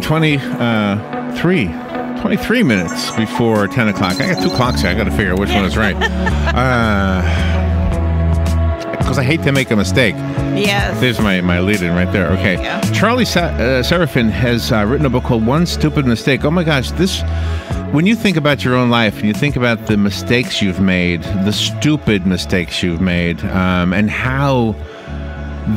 right, 23 minutes before 10 o'clock. I got two clocks here. I got to figure out which one is right. Because I hate to make a mistake. Yes. There's my lead-in right there. Okay. Yeah. Charlie Seraphin has written a book called One Stupid Mistake. Oh, my gosh. When you think about your own life and you think about the mistakes you've made, the stupid mistakes you've made, and how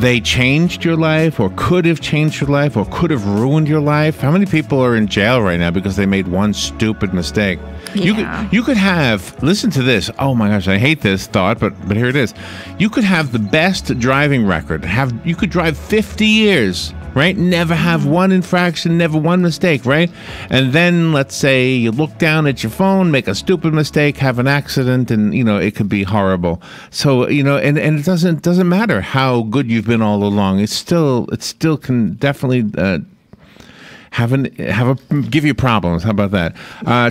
they changed your life or could have changed your life or could have ruined your life. How many people are in jail right now because they made one stupid mistake? Yeah. You could have, listen to this. Oh my gosh, I hate this thought, but here it is. You could have the best driving record. You could drive 50 years, right? Never have one infraction, never one mistake, right? And then let's say you look down at your phone, make a stupid mistake, have an accident, and it could be horrible. So, and it doesn't matter how good you've been all along. It still can definitely give you problems. How about that?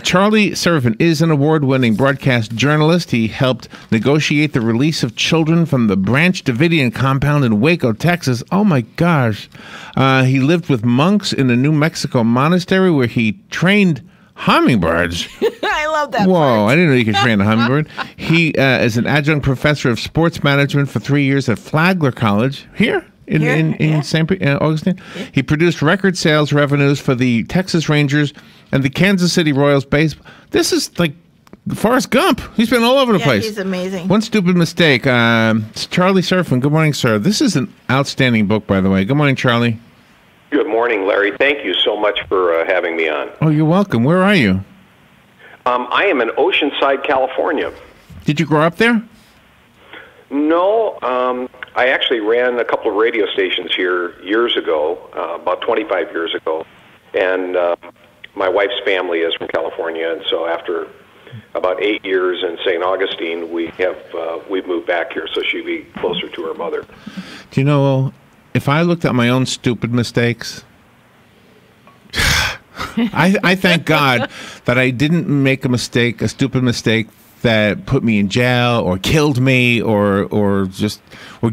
Charlie Seraphin is an award-winning broadcast journalist. He helped negotiate the release of children from the Branch Davidian compound in Waco, Texas. Oh my gosh. He lived with monks in a New Mexico monastery where he trained hummingbirds. I love that. Whoa, part. I didn't know you could train a hummingbird. He is an adjunct professor of sports management for 3 years at Flagler College here. In St. Augustine. Yeah. He produced record sales revenues for the Texas Rangers and the Kansas City Royals baseball. This is like Forrest Gump. He's been all over the place. He's amazing. One Stupid Mistake. It's Charlie Seraphin. Good morning, sir. This is an outstanding book, by the way. Good morning, Charlie. Good morning, Larry. Thank you so much for having me on. Oh, you're welcome. Where are you? I am in Oceanside, California. Did you grow up there? No, I actually ran a couple of radio stations here years ago, about 25 years ago, and my wife's family is from California, and so after about 8 years in St. Augustine, we've moved back here so she'd be closer to her mother. Do you know, if I looked at my own stupid mistakes, I thank God that I didn't make a stupid mistake that put me in jail or killed me or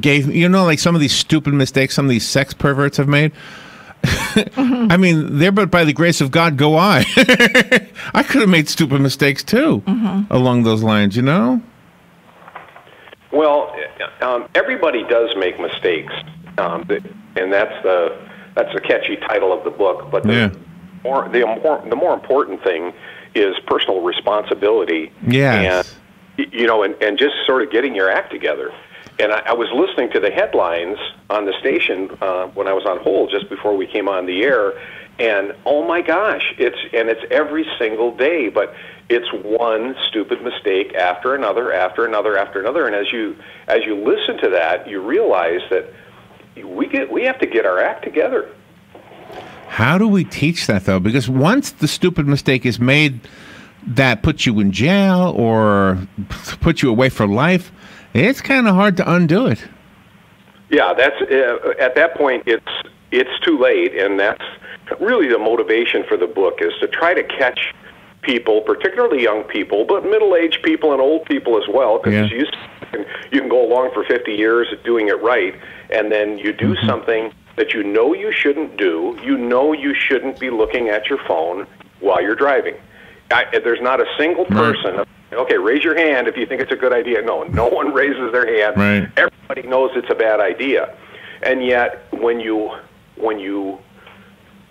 gave me, like some of these stupid mistakes some of these sex perverts have made. I mean, there, but by the grace of God go I. I could have made stupid mistakes too along those lines, Well, everybody does make mistakes, and that's the catchy title of the book. But the more important thing is personal responsibility. Yes. And just sort of getting your act together. And I was listening to the headlines on the station when I was on hold just before we came on the air, and oh my gosh, it's every single day, but it's one stupid mistake after another, after another, after another. And as you listen to that, you realize that we have to get our act together. How do we teach that, though? Because once the stupid mistake is made that puts you in jail or puts you away for life, it's kind of hard to undo it. Yeah, that's at that point, it's too late, and that's really the motivation for the book, is to try to catch people, particularly young people, but middle-aged people and old people as well, because you can go along for 50 years doing it right, and then you do something that you shouldn't do. You shouldn't be looking at your phone while you're driving. There's not a single person. Okay, raise your hand if you think it's a good idea. No one raises their hand. Right. Everybody knows it's a bad idea. And yet, when you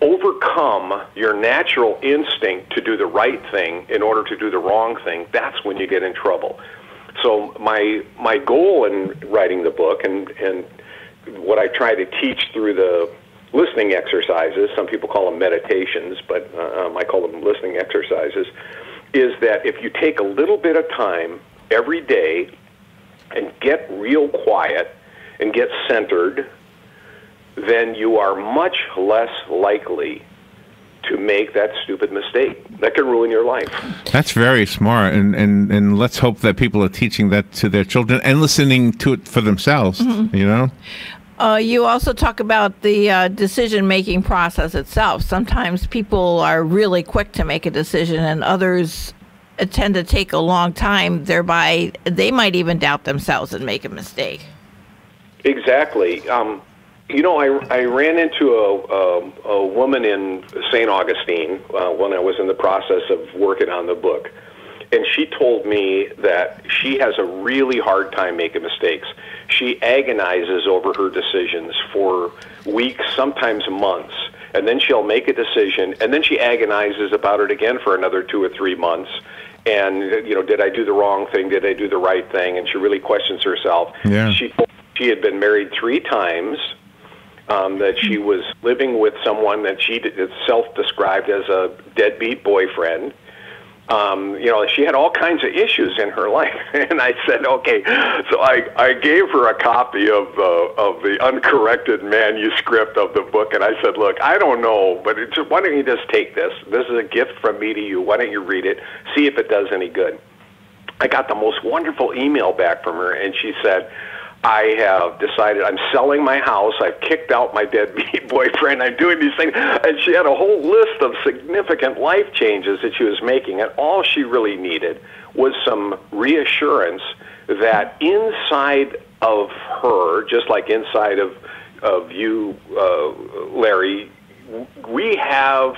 overcome your natural instinct to do the right thing in order to do the wrong thing, that's when you get in trouble. So my goal in writing the book, and what I try to teach through the listening exercises, some people call them meditations, but I call them listening exercises, is that if you take a little bit of time every day and get real quiet and get centered, then you are much less likely to make that stupid mistake that can ruin your life. That's very smart, and let's hope that people are teaching that to their children and listening to it for themselves, You also talk about the decision-making process itself. Sometimes people are really quick to make a decision, and others tend to take a long time. Thereby, they might even doubt themselves and make a mistake. Exactly. I ran into a woman in St. Augustine when I was in the process of working on the book. And she told me that she has a really hard time making mistakes. She agonizes over her decisions for weeks, sometimes months. And then she'll make a decision, and then she agonizes about it again for another 2 or 3 months. And, did I do the wrong thing? Did I do the right thing? And she really questions herself. Yeah. She had been married 3 times, that she was living with someone that she self-described as a deadbeat boyfriend. She had all kinds of issues in her life, and I said, okay. So I gave her a copy of the uncorrected manuscript of the book, and I said, look, I don't know, but why don't you just take this? This is a gift from me to you. Why don't you read it? See if it does any good. I got the most wonderful email back from her, and she said, I have decided I'm selling my house. I've kicked out my deadbeat boyfriend. I'm doing these things. And she had a whole list of significant life changes that she was making. And all she really needed was some reassurance that inside of her, just like inside of you, Larry, we have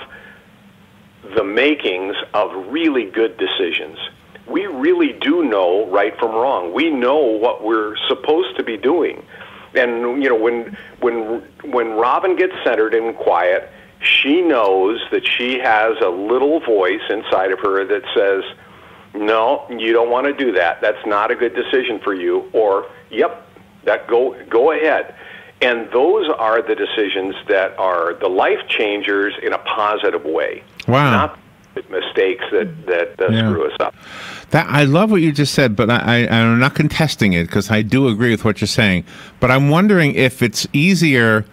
the makings of really good decisions. We really do know right from wrong. We know what we're supposed to be doing. And when Robin gets centered and quiet, she knows that she has a little voice inside of her that says, no, you don't want to do that. That's not a good decision for you. Or, yep, go ahead. And those are the decisions that are the life changers in a positive way. Wow. Not mistakes that screw us up. I love what you just said, but I'm not contesting it because I do agree with what you're saying. But I'm wondering if it's easier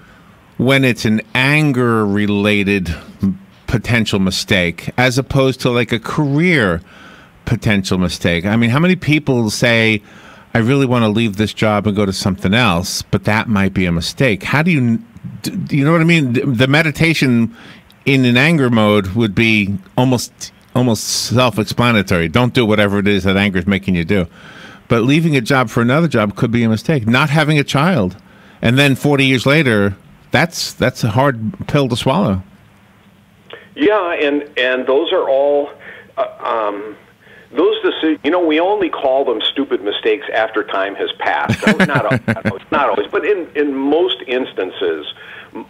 when it's an anger-related potential mistake as opposed to like a career potential mistake. I mean, how many people say, I really want to leave this job and go to something else, but that might be a mistake. How do you know what I mean? The meditation in an anger mode would be almost self-explanatory. Don't do whatever it is that anger is making you do. But leaving a job for another job could be a mistake. Not having a child, and then 40 years later, that's a hard pill to swallow. Yeah, and those are all those decisions. We only call them stupid mistakes after time has passed. Not always, but in most instances,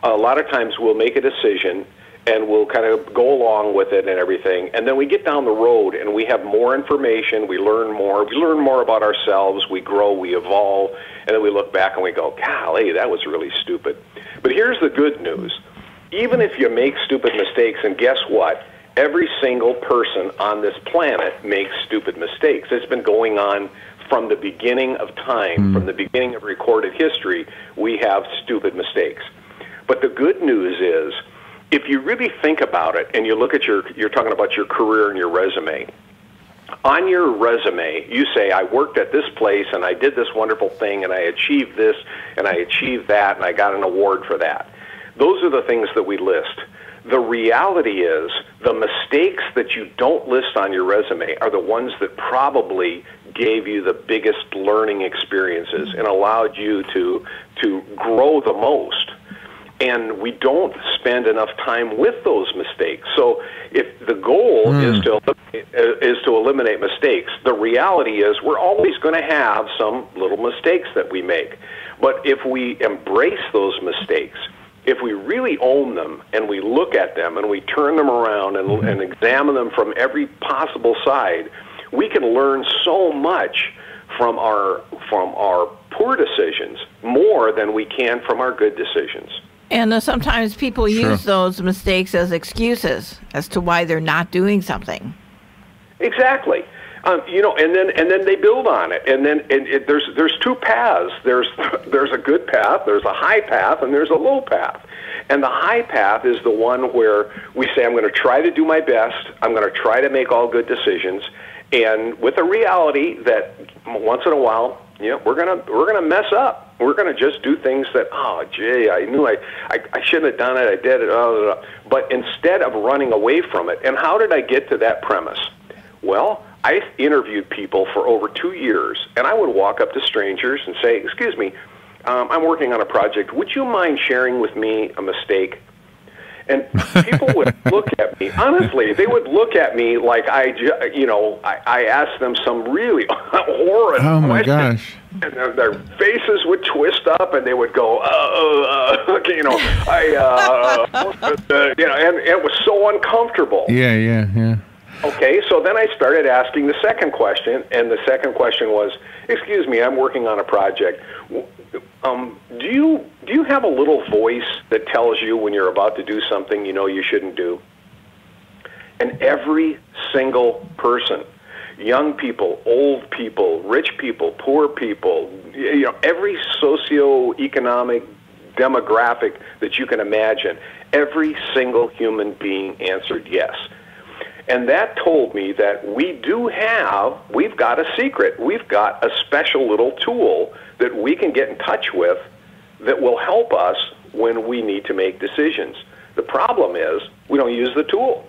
a lot of times we'll make a decision and we'll kind of go along with it and everything. And then we get down the road and we have more information, we learn more about ourselves, we grow, we evolve, and then we look back and we go, golly, that was really stupid. But here's the good news. Even if you make stupid mistakes, and guess what? Every single person on this planet makes stupid mistakes. It's been going on from the beginning of time, from the beginning of recorded history, we have stupid mistakes. But the good news is, if you really think about it and you look at you're talking about your career and your resume. On your resume, you say, I worked at this place and I did this wonderful thing and I achieved this and I achieved that and I got an award for that. Those are the things that we list. The reality is the mistakes that you don't list on your resume are the ones that probably gave you the biggest learning experiences and allowed you to grow the most. And we don't spend enough time with those mistakes. So if the goal is to eliminate mistakes, the reality is we're always going to have some little mistakes that we make. But if we embrace those mistakes, if we really own them and we look at them and we turn them around and examine them from every possible side, we can learn so much from our poor decisions, more than we can from our good decisions. And sometimes people use those mistakes as excuses as to why they're not doing something. Exactly. And then they build on it. And then there's two paths. There's a good path, there's a high path, and there's a low path. And the high path is the one where we say, I'm going to try to do my best. I'm going to try to make all good decisions. And with the reality that once in a while, we're gonna mess up. We're gonna just do things that, oh, gee, I knew I shouldn't have done it. I did it. But instead of running away from it, and how did I get to that premise? Well, I interviewed people for over 2 years, and I would walk up to strangers and say, excuse me, I'm working on a project. Would you mind sharing with me a mistake? And people would look at me. Honestly, they would look at me like I asked them some really horrid Oh my question. gosh! And their faces would twist up, and they would go, and it was so uncomfortable. Yeah. Okay, so then I started asking the second question, and the second question was, "Excuse me, I'm working on a project. Do you have a little voice that tells you when you're about to do something you know you shouldn't do?" And every single person, young people, old people, rich people, poor people, every socioeconomic demographic that you can imagine, every single human being answered yes. And that told me that we've got a secret. We've got a special little tool that we can get in touch with that will help us when we need to make decisions. The problem is we don't use the tool.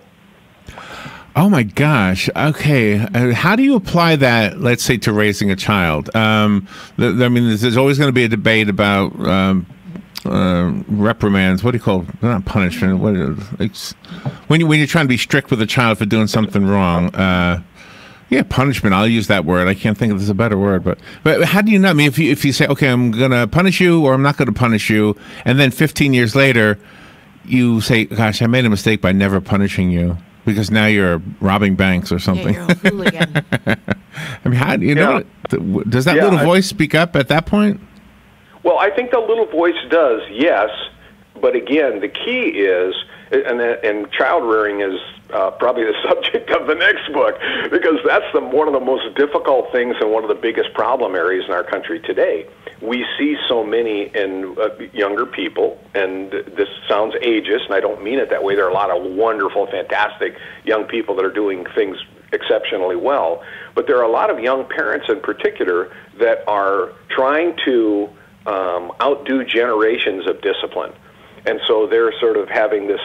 Oh my gosh. Okay. How do you apply that, let's say, to raising a child? There's always going to be a debate about reprimands. What do you call it? Not punishment. When you're trying to be strict with a child for doing something wrong. Yeah, punishment. I'll use that word. I can't think of there's a better word, but how do you know? I mean, if you say, okay, I'm going to punish you, or I'm not going to punish you, and then 15 years later, you say, gosh, I made a mistake by never punishing you because now you're robbing banks or something. Yeah, you're a hooligan. I mean, how do you know? Does that little voice speak up at that point? Well, I think the little voice does, yes. But again, the key is, and child rearing is probably the subject of the next book, because that's one of the most difficult things and one of the biggest problem areas in our country today. We see so many in younger people, and this sounds ageist, and I don't mean it that way. There are a lot of wonderful, fantastic young people that are doing things exceptionally well, but there are a lot of young parents in particular that are trying to outdo generations of discipline. And so they're sort of having this,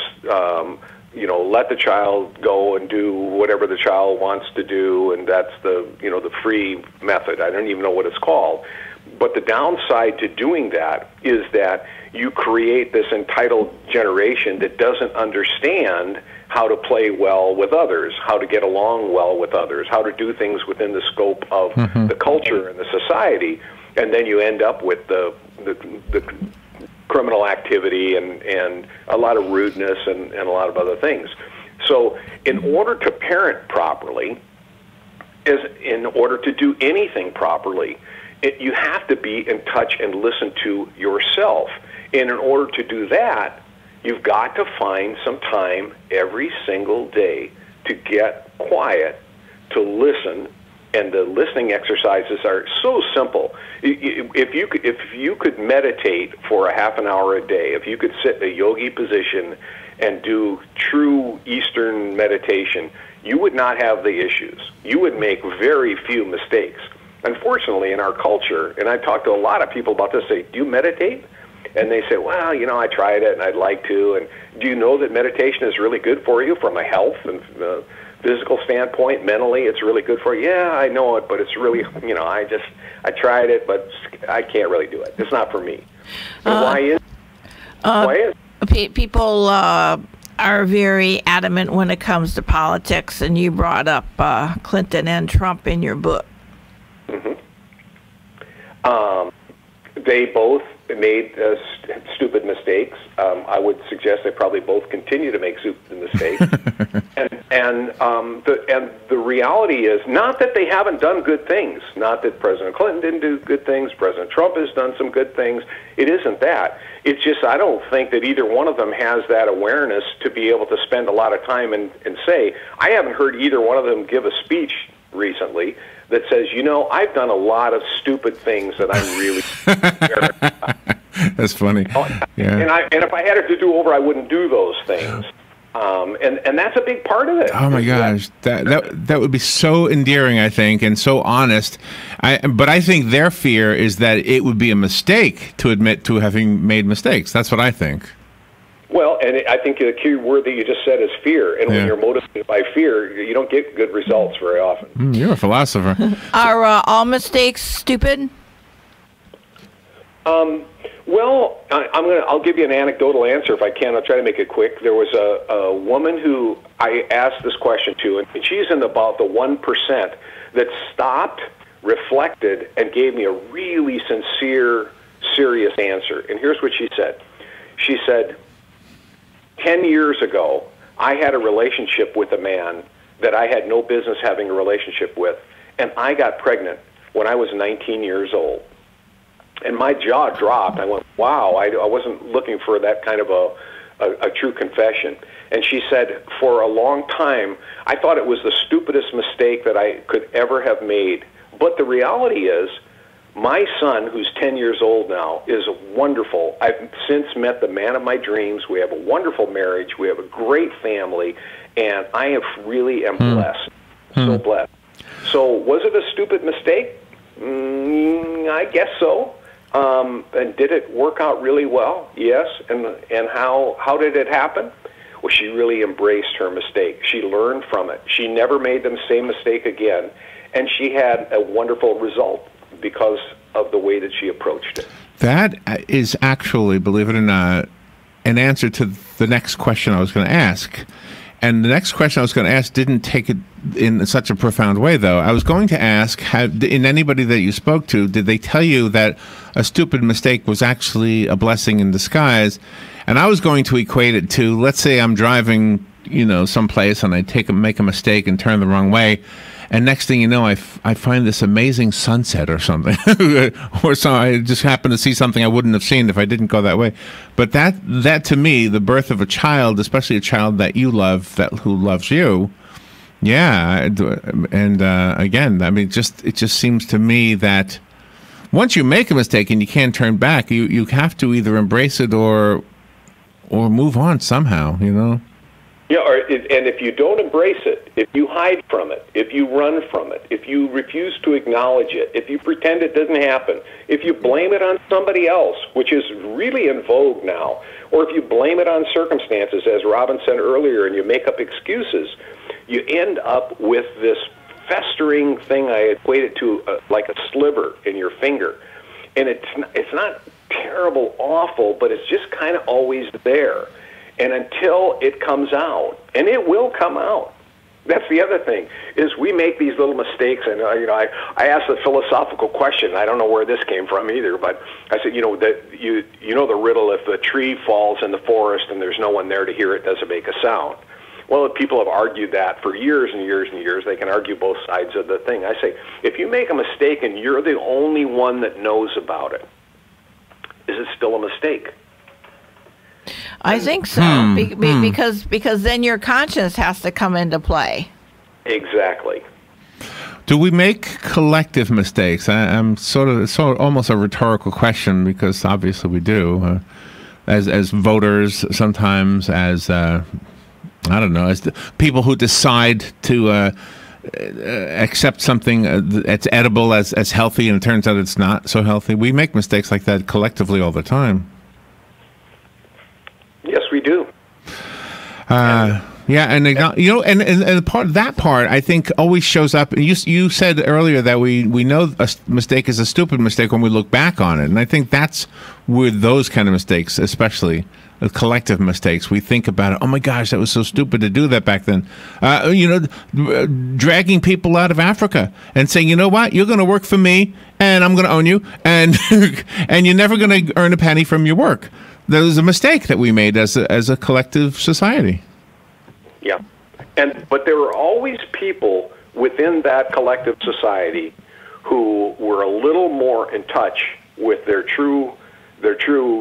let the child go and do whatever the child wants to do, and that's the free method. I don't even know what it's called. But the downside to doing that is that you create this entitled generation that doesn't understand how to play well with others, how to get along well with others, how to do things within the scope of the culture and the society, and then you end up with the criminal activity and a lot of rudeness and a lot of other things. So in order to parent properly, in order to do anything properly, you have to be in touch and listen to yourself. And in order to do that, you've got to find some time every single day to get quiet, to listen. And the listening exercises are so simple. If you could meditate for a half an hour a day, if you could sit in a yogi position and do true Eastern meditation, you would not have the issues. You would make very few mistakes. Unfortunately, in our culture, and I talk to a lot of people about this, say, do you meditate? And they say, well, I tried it and I'd like to. And do you know that meditation is really good for you from a health and physical standpoint? Mentally, it's really good for you. Yeah, I know it, but it's really, I tried it, but I can't really do it. It's not for me. Why is people are very adamant when it comes to politics, and you brought up Clinton and Trump in your book. They both made stupid mistakes. I would suggest they probably both continue to make stupid mistakes. and the reality is not that they haven't done good things. Not that President Clinton didn't do good things. President Trump has done some good things. It isn't that. It's just I don't think that either one of them has that awareness to be able to spend a lot of time and say. I haven't heard either one of them give a speech recently that says, I've done a lot of stupid things that I'm really That's funny. Yeah. And if I had it to do over, I wouldn't do those things. And that's a big part of it. Oh my gosh, that would be so endearing, I think, and so honest. But I think their fear is that it would be a mistake to admit to having made mistakes. That's what I think. Well, and I think the key word that you just said is fear. And when you're motivated by fear, you don't get good results very often. You're a philosopher. Are all mistakes stupid? Well, I'll give you an anecdotal answer if I can. I'll try to make it quick. There was a woman who I asked this question to, and she's in about the 1% that stopped, reflected, and gave me a really sincere, serious answer. And here's what she said. She said, 10 years ago, I had a relationship with a man that I had no business having a relationship with, and I got pregnant when I was 19 years old. And my jaw dropped. I went, wow, I wasn't looking for that kind of a true confession. And she said, for a long time, I thought it was the stupidest mistake that I could ever have made. But the reality is, my son, who's 10 years old now, is wonderful. I've since met the man of my dreams. We have a wonderful marriage. We have a great family. And I have really am blessed. So blessed. So was it a stupid mistake? I guess so. And did it work out really well? Yes. And how did it happen? Well, she really embraced her mistake. She learned from it. She never made the same mistake again. And she had a wonderful result because of the way that she approached it. That is actually, believe it or not, an answer to the next question I was going to ask. And the next question I was going to ask didn't take it in such a profound way, though. I was going to ask, in anybody that you spoke to, did they tell you that a stupid mistake was actually a blessing in disguise? And I was going to equate it to, let's say I'm driving, someplace and I make a mistake and turn the wrong way. And next thing you know, I find this amazing sunset or something. Or so I just happen to see something I wouldn't have seen if I didn't go that way. But that to me, the birth of a child, especially a child that you love, who loves you, yeah. And again, I mean, it just seems to me that once you make a mistake and you can't turn back, you have to either embrace it or move on somehow, Yeah, and if you don't embrace it, if you hide from it, if you run from it, if you refuse to acknowledge it, if you pretend it doesn't happen, if you blame it on somebody else, which is really in vogue now, or if you blame it on circumstances, as Robin said earlier, and you make up excuses, you end up with this festering thing I equate it to like a sliver in your finger. And it's not terrible, awful, but it's just kind of always there. And until it comes out, and it will come out. That's the other thing, is we make these little mistakes, and I asked a philosophical question. I don't know where this came from either, but I said, that you know the riddle: if the tree falls in the forest and there's no one there to hear it, does it make a sound? Well, people have argued that for years and years and years. They can argue both sides of the thing. I say, if you make a mistake and you're the only one that knows about it, is it still a mistake? I think so, because then your conscience has to come into play. Exactly. Do we make collective mistakes? I'm sort of almost a rhetorical question, because obviously we do, as voters, sometimes as I don't know, as the people who decide to accept something that's edible as healthy, and it turns out it's not so healthy. We make mistakes like that collectively all the time. Yes, we do. Yeah, and that part I think always shows up. You said earlier that we know a mistake is a stupid mistake when we look back on it, and I think that's with those kind of mistakes, especially collective mistakes. We think about it. Oh my gosh, that was so stupid to do that back then. Dragging people out of Africa and saying, you know what, you're going to work for me, and I'm going to own you, and and you're never going to earn a penny from your work. That was a mistake that we made as a collective society. Yeah, but there were always people within that collective society who were a little more in touch with their true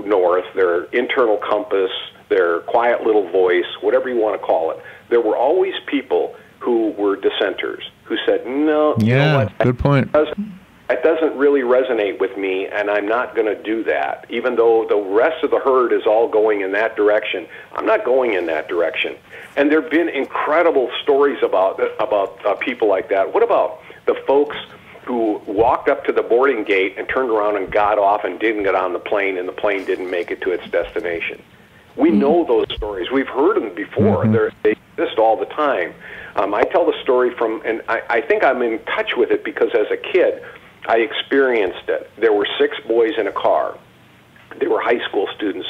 north, their internal compass, their quiet little voice, whatever you want to call it. There were always people who were dissenters, who said, no, yeah, you know what? Good point. That doesn't really resonate with me, and I'm not going to do that. Even though the rest of the herd is all going in that direction, I'm not going in that direction. And there have been incredible stories about people like that. What about the folks who walked up to the boarding gate and turned around and got off and didn't get on the plane, and the plane didn't make it to its destination? We know those stories. We've heard them before. They exist all the time. I tell the story and I think I'm in touch with it because as a kid, I experienced it. There were 6 boys in a car. They were high school students,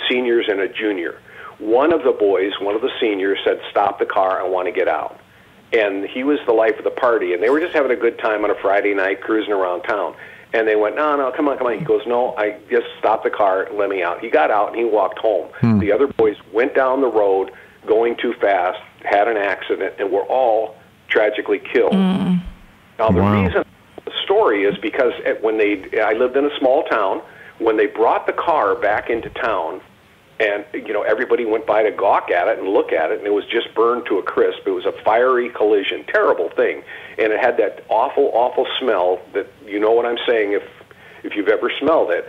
seniors and a junior. One of the boys, one of the seniors, said, "Stop the car, I want to get out." And he was the life of the party, and they were just having a good time on a Friday night cruising around town. And they went, no, come on. He goes, "No, I just stop the car, let me out." He got out and he walked home. The other boys went down the road going too fast, had an accident, and were all tragically killed. Now, the reason the story is because I lived in a small town. When they brought the car back into town, and everybody went by to gawk at it and look at it, and it was just burned to a crisp. It was a fiery collision, terrible thing, and it had that awful, awful smell that you know what I'm saying if you've ever smelled it.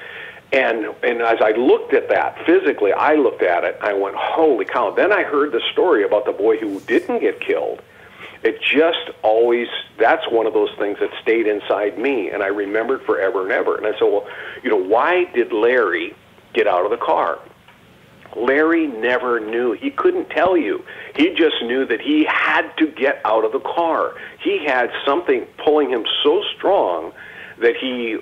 And as I looked at that physically, I looked at it. I went, "Holy cow!" Then I heard the story about the boy who didn't get killed. It just always, that's one of those things that stayed inside me, and I remembered forever and ever. And I said, well, why did Larry get out of the car? Larry never knew. He couldn't tell you. He just knew that he had to get out of the car. He had something pulling him so strong that he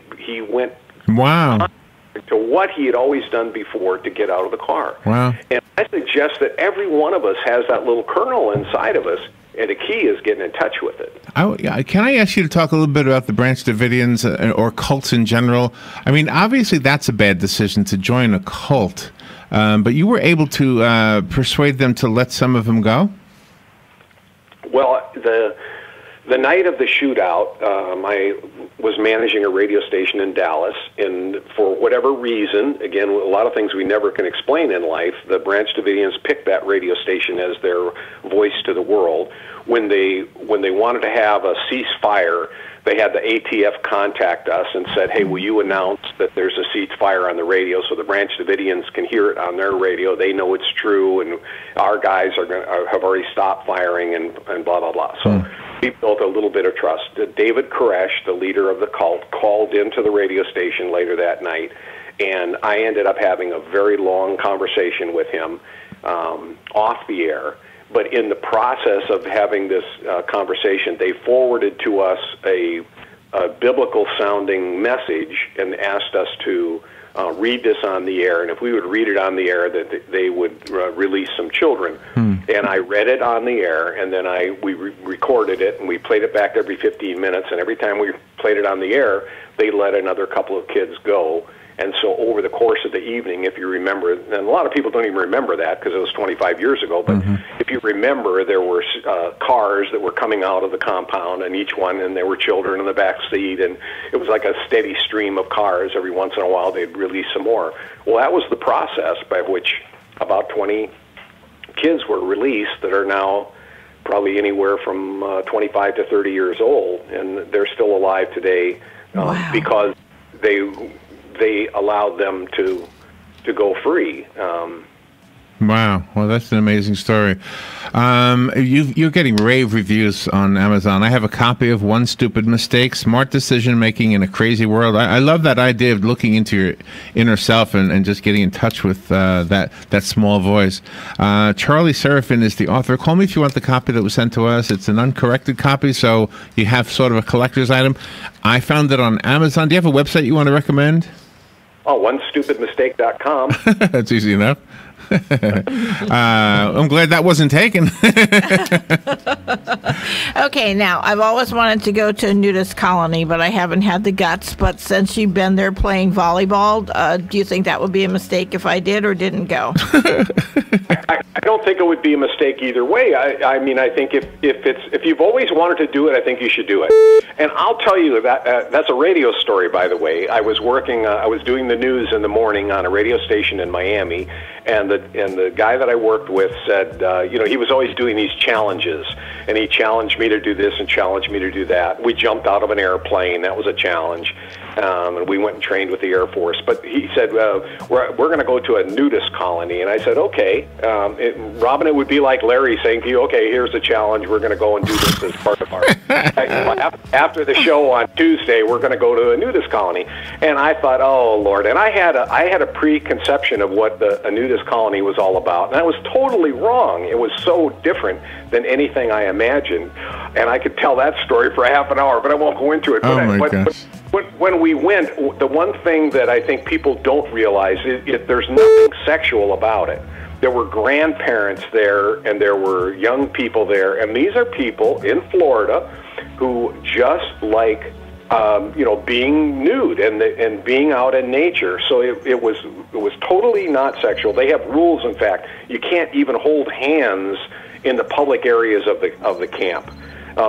went to what he had always done before to get out of the car. Wow. And I suggest that every one of us has that little kernel inside of us, and the key is getting in touch with it. Can I ask you to talk a little bit about the Branch Davidians or cults in general? I mean, obviously that's a bad decision to join a cult, but you were able to persuade them to let some of them go? Well, the night of the shootout, I was managing a radio station in Dallas, and for whatever reason, again, a lot of things we never can explain in life, the Branch Davidians picked that radio station as their voice to the world. When they wanted to have a ceasefire, they had the ATF contact us and said, "Hey, will you announce that there's a ceasefire on the radio so the Branch Davidians can hear it on their radio? They know it's true, and our guys have already stopped firing," and blah, blah, blah. So we built a little bit of trust. David Koresh, the leader of the cult, called into the radio station later that night, and I ended up having a very long conversation with him off the air. But in the process of having this conversation, they forwarded to us a biblical-sounding message and asked us to read this on the air. And if we would read it on the air, that they would release some children. And I read it on the air, and then we recorded it, and we played it back every 15 minutes. And every time we played it on the air, they let another couple of kids go. And so over the course of the evening, if you remember, and a lot of people don't even remember that because it was 25 years ago, but if you remember, there were cars that were coming out of the compound, and each one, and there were children in the back seat, and it was like a steady stream of cars. Every once in a while, they'd release some more. Well, that was the process by which about 20 kids were released that are now probably anywhere from 25 to 30 years old, and they're still alive today because they allowed them to go free. Wow. Well, that's an amazing story. You're getting rave reviews on Amazon. I have a copy of One Stupid Mistake, Smart Decision Making in a Crazy World. I love that idea of looking into your inner self and just getting in touch with that small voice. Charlie Serafin is the author. Call me if you want the copy that was sent to us. It's an uncorrected copy, so you have sort of a collector's item. I found it on Amazon. Do you have a website you want to recommend? Oh, onestupidmistake.com. That's easy enough. I'm glad that wasn't taken. Okay, now, I've always wanted to go to a nudist colony, but I haven't had the guts. But since you've been there playing volleyball, do you think that would be a mistake if I did or didn't go? I don't think it would be a mistake either way. I mean, I think if you've always wanted to do it, I think you should do it. And I'll tell you that that's a radio story, by the way. I was doing the news in the morning on a radio station in Miami, and the guy that I worked with said, he was always doing these challenges, and he challenged me to do this and challenged me to do that. We jumped out of an airplane. That was a challenge. And we went and trained with the Air Force. But he said, we're going to go to a nudist colony. And I said, okay. Robin, it would be like Larry saying to you, okay, here's the challenge. We're going to go and do this as part of our... After the show on Tuesday, we're going to go to a nudist colony. And I thought, oh, Lord. And I had a preconception of what a nudist colony was all about. And I was totally wrong. It was so different than anything I imagined. And I could tell that story for a half an hour, but I won't go into it. Oh, my gosh. When we went, the one thing that I think people don't realize is there's nothing sexual about it. There were grandparents there, and there were young people there, and these are people in Florida who just like being nude and being out in nature. So it was totally not sexual. They have rules. In fact, you can't even hold hands in the public areas of the camp.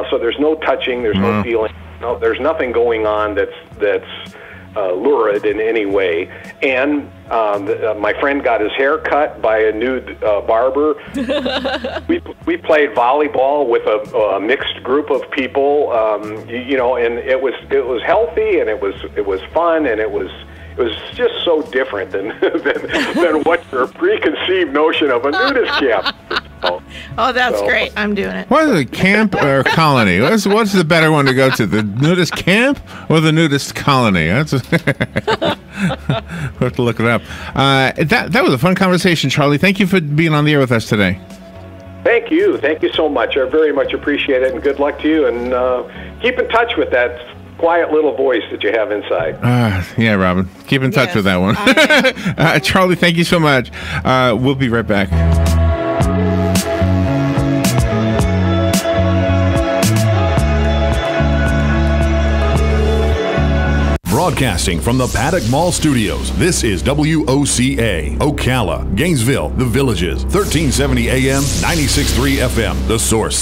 So there's no touching. There's no feeling. No, there's nothing going on that's lurid in any way. And my friend got his hair cut by a nude barber. we played volleyball with a mixed group of people, and it was healthy, and it was fun, and it was just so different than what your preconceived notion of a nudist camp. Oh, that's great. I'm doing it. What is it, camp or colony? What's the better one to go to, the nudist camp or the nudist colony? We'll have to look it up. That was a fun conversation, Charlie. Thank you for being on the air with us today. Thank you. Thank you so much. I very much appreciate it, and good luck to you. And keep in touch with that quiet little voice that you have inside. Yeah, Robin. Keep in touch with that one. Charlie, thank you so much. We'll be right back. Broadcasting from the Paddock Mall Studios, this is WOCA, Ocala, Gainesville, The Villages, 1370 AM, 96.3 FM, The Source.